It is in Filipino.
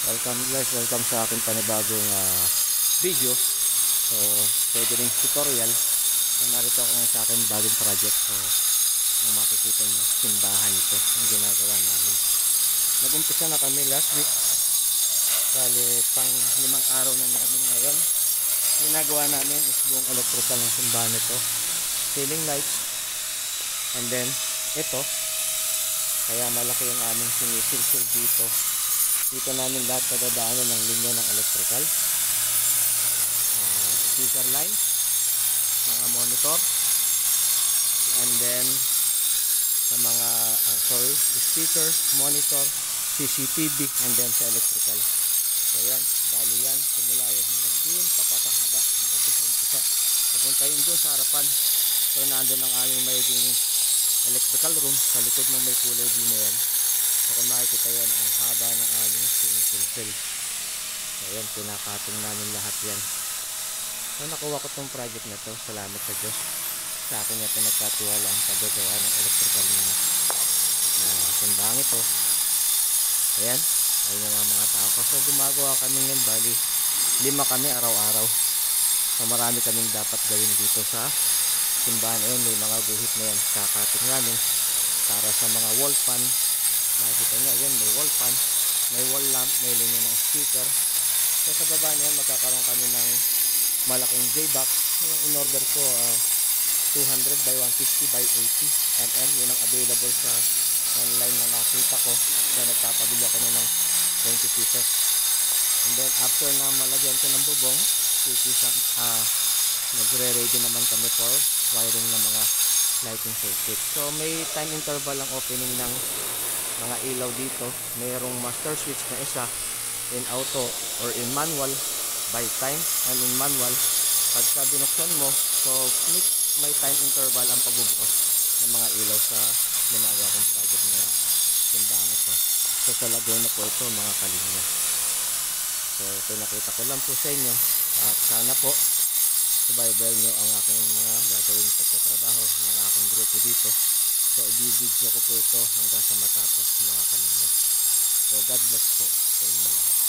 Welcome guys, welcome sa aking panibagong video. So, pwede rin tutorial. So, narito ako ngayon sa aking bagong project. So, kung makikita nyo, simbahan ito ang ginagawa namin. Nag-umpisa na kami last week. Bali, pang 5 araw na namin ngayon. Ginagawa namin is buong electrical ng simbahan ito. Ceiling lights. And then, ito. Kaya malaki yung aming sinisilsil dito. Dito namin lahat padadaanan ng linya ng electrical, speaker line, mga monitor, and then sa mga speaker, monitor, CCTV, and then sa electrical. So yan, bali yan, simula yung hanggang dun, papapahaba hanggang dun sa umpisa, papunta yun dun sa harapan. So nandun ang aming magiging electrical room sa likod ng may kulay blue na yan. So kung makikita yan, ang haba ng aming sinisilsil. So yan, pinakating namin lahat yan. So nakuha ko tong project na to, salamat sa Diyos. Sa akin ito nagkatiwala ang paggawa ng electrical na simbang ito. Ayan, ayun yung mga tao. So gumagawa kami ngayon, bali 5 kami araw-araw. So marami kaming dapat gawin dito sa simbahan. Ayun, may mga guhit na yan, kakating namin para sa mga wall fan. Makikita nyo, ayan, may wall fan, may wall lamp, may linya ng speaker. So sa baba na yan, magkakaroon kami ng malaking J-box. Yung in-order ko, 200 by 150 by 80 mm. Yun ang available sa online na nakita ko. So nagpapabili ako ng 20 pieces. And then after na malagyan ko ng bubong, magre-ready naman kami for wiring ng mga lighting circuit. So may time interval ang opening ng mga ilaw dito. Mayroong master switch na isa in auto or in manual by time, and in manual pagka binuksan mo, so may time interval ang pagbubukas ng mga ilaw sa ginagawa kong project na simbahan ito. So sa Laguna po ito mga kalinya. So pinakita ko lang po sa inyo at sana po subaybayan nyo ang aking mga gagawin pagtatrabaho ng aking grupo dito. So i-video ko po ito hanggang sa matapos mga kalinya. So God bless po sa inyo lahat.